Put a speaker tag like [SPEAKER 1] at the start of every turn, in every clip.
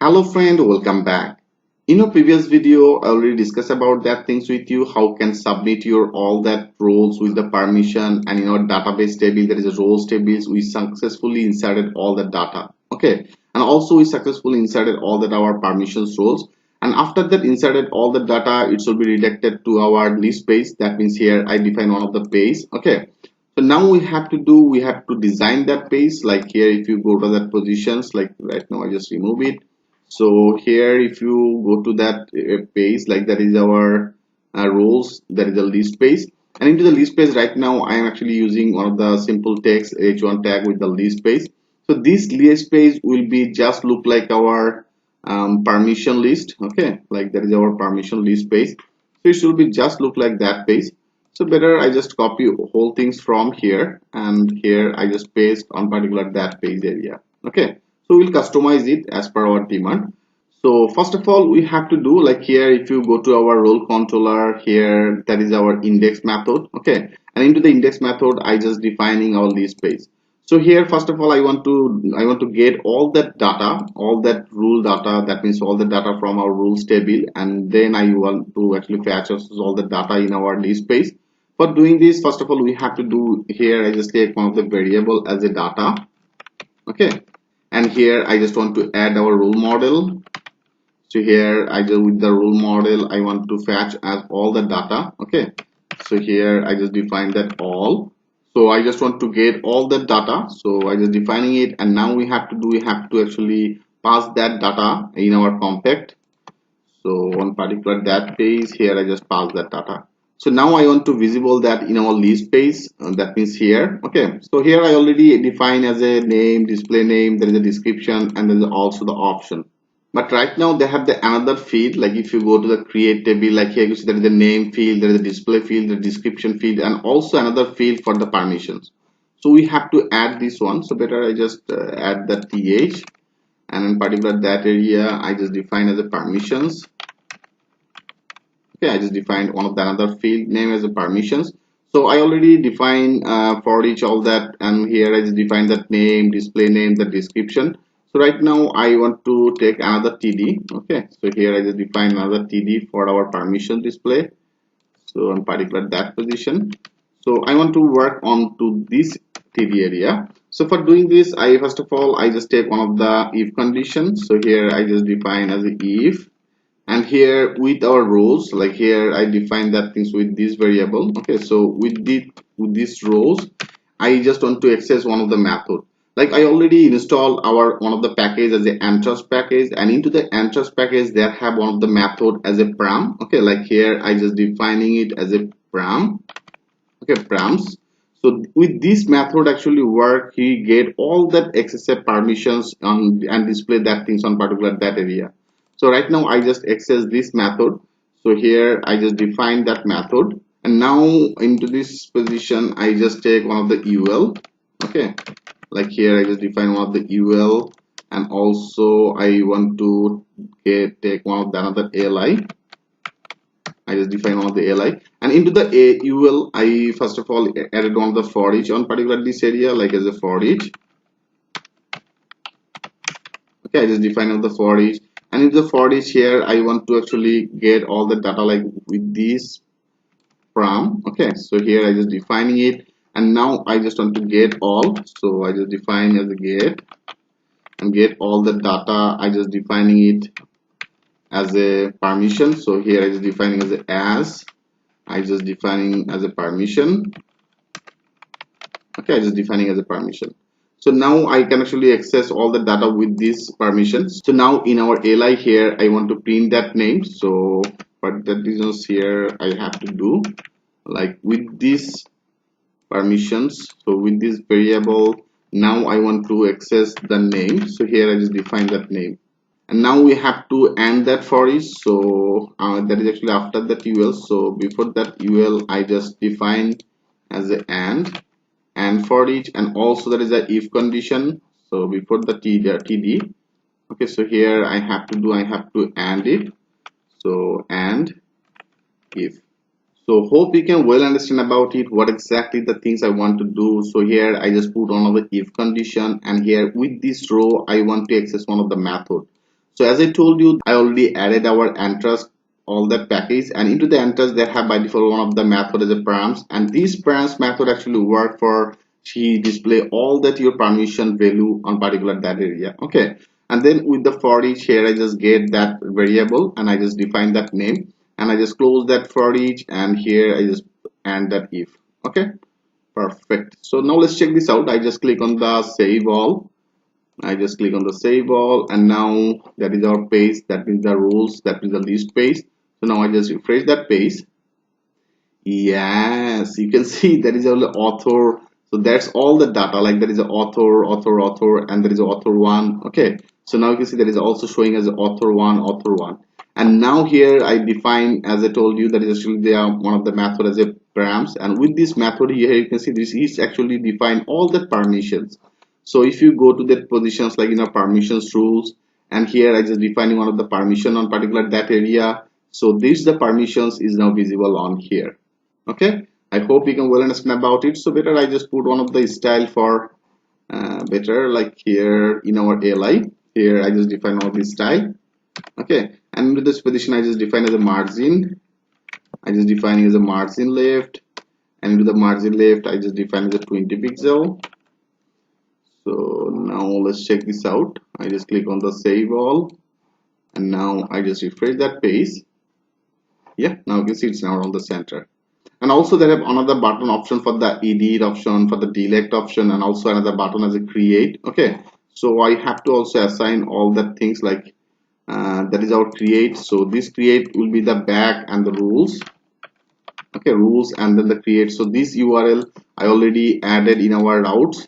[SPEAKER 1] Hello friend, welcome back. In a previous video, I already discussed about that things with you, how can submit your all that roles with the permission, and in our database table there is a roles tables. We successfully inserted all the data. Okay, and also we successfully inserted all that our permissions roles. And after that inserted all the data, it should be redirected to our list page. That means here I define one of the page. Okay. So now we have to design that page. Like here, if you go to that positions, like right now I just remove it. So here if you go to that page, like that is our roles, that is the list page, and into the list page right now I am actually using one of the simple text h1 tag with the list page. So this list page will be just look like our permission list. Okay, like that is our permission list page, so it should be just look like that page. So better I just copy whole things from here, and here I just paste on particular that page area. Okay, so we'll customize it as per our demand. So first of all we have to do, like here if you go to our role controller, here that is our index method. Okay, and into the index method I just defining our list page. So here first of all I want to get all that data, all that rule data, that means all the data from our rules table, and then I want to actually fetch all the data in our list page. For doing this, first of all we have to do, here I just take one of the variable as a data. Okay, and here I just want to add our role model. So here I just, with the role model, I want to fetch as all the data. Okay, so here I just define that all. So I just want to get all the data, so I just defining it, and now we have to actually pass that data in our compact. So on particular that page, here I just pass that data. So now I want to visible that in our list page, that means here. Okay, so here I already define as a name, display name, there is a description, and there is also the option. But right now they have the another field. Like if you go to the create table, like here you see there is a name field, there is a display field, the description field, and also another field for the permissions. So we have to add this one. So better I just add the th, and in particular that area I just define as a permissions. Okay, I just defined one of the another field name as a permissions. So I already define for each all that, and here I just define that name, display name, the description. So right now I want to take another TD. Okay, so here I just define another TD for our permission display. So in particular that position. So I want to work on to this TD area. So for doing this, I first of all I just take one of the if conditions. So here I just define as a if, and here with our rows, like here I define that things with this variable. Okay, so with these rows I just want to access one of the method. Like I already installed our one of the package as the Entrust package, and into the Entrust package they have one of the method as a param. Okay, like here I just defining it as a param. Okay, params. So with this method actually work, he get all that access permissions on and display that things on particular that area. So right now I just access this method. So here I just define that method, and now into this position I just take one of the UL. Okay, like here I just define one of the UL, and also I want to take one of the another ALI. I just define one of the ALI, and into the UL I first of all added one of the for each on particular this area, like as a for each. Okay, I just define of the for each, and in the for each here I want to actually get all the data like with this from. Okay, so here I just defining it, and now I just want to get all. So I just define as a get, and get all the data I just defining it as a permission. So here I just defining as I just defining as a permission. Okay, I just defining as a permission. So now I can actually access all the data with this permissions. So now in our ALI here I want to print that name. So for that reasons here I have to do like with this permissions. So with this variable now I want to access the name. So here I just define that name, and now we have to end that for each. So that is actually after that UL. So before that UL I just define as a and for each, and also there is a if condition. So before the TD. Okay, so here I have to and it. So and if. So hope you can well understand about it what exactly the things I want to do. So here I just put one of the if condition, and here with this row I want to access one of the method. So as I told you, I already added our Entrust all that package, and into the Entrust they have by default one of the method as a params, and these params method actually work for she display all that your permission value on particular that area. Okay, and then with the for each here I just get that variable and I just define that name and I just close that for each, and here I just add that if. Okay, perfect. So now let's check this out. I just click on the save all. I just click on the save all, and now that is our page, that is the rules, that is the list page. So now I just refresh that page. Yes, you can see that is only author. So that's all the data, like there is an author, and there is an author one. Okay, so now you can see that is also showing as author one. And now here I define, as I told you, that is actually the one of the method as a params, and with this method here you can see this is actually define all the permissions. So if you go to that positions like permissions rules, and here I just defining one of the permission on particular that area. So this the permissions is now visible on here. Okay, I hope you can well understand about it. So better I just put one of the style for better, like here in our li here I just define all this style. Okay, and with this position I just define as a margin. I just defining as a margin left, and with the margin left I just define as a 20 pixel. So now let's check this out. I just click on the save all, and now I just refresh that page. Yeah, now you can see it's now on the center. And also they have another button option for the edit option, for the delete option, and also another button as a create. Okay, so I have to also assign all that things like that is our create. So this create will be the back and the rules. Okay, rules and then the create. So this URL I already added in our routes.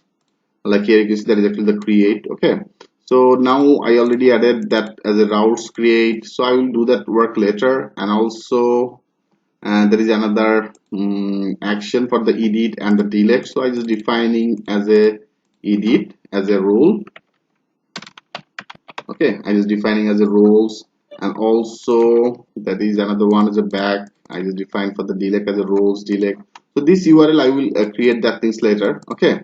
[SPEAKER 1] Like here you can see that is actually the create. Okay, so now I already added that as a routes create. So I will do that work later. And also there is another action for the edit and the delete. So I just defining as a edit as a rule. Okay, I just defining as a rules, and also that is another one as a back. I just define for the delete as a rules delete. So this URL I will create that things later. Okay,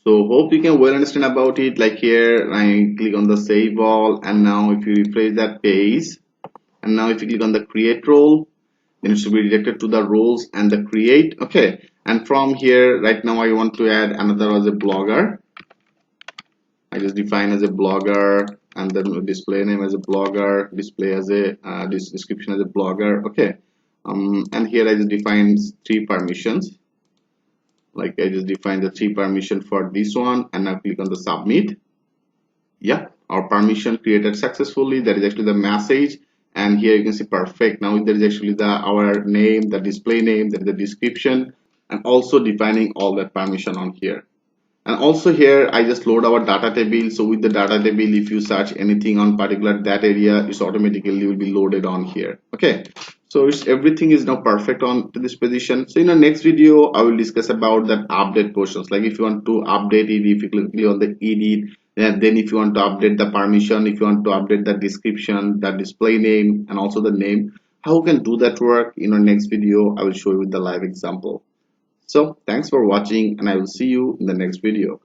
[SPEAKER 1] so hope you can well understand about it. Like here I click on the save all, and now if you refresh that page, and now if you click on the create role, then it should be redirected to the roles and the create. Okay, and from here right now I want to add another as a blogger. I just define as a blogger, and then display name as a blogger, display as a this description as a blogger. Okay, and here I just define 3 permissions. Like I just define the 3 permission for this one, and now click on the submit. Yeah, our permission created successfully. That is actually the message, and here you can see perfect. Now there is actually the our name, the display name, that is the description, and also defining all that permission on here. And also here I just load our data table. So with the data table, if you search anything on particular that area, it's automatically will be loaded on here. Okay, so it's everything is now perfect on to this position. So in the next video I will discuss about that update portions, like if you want to update it, if you click on the edit, and then if you want to update the permission, if you want to update the description, the display name, and also the name, how you can do that work. In our next video I will show you with the live example. So thanks for watching, and I will see you in the next video.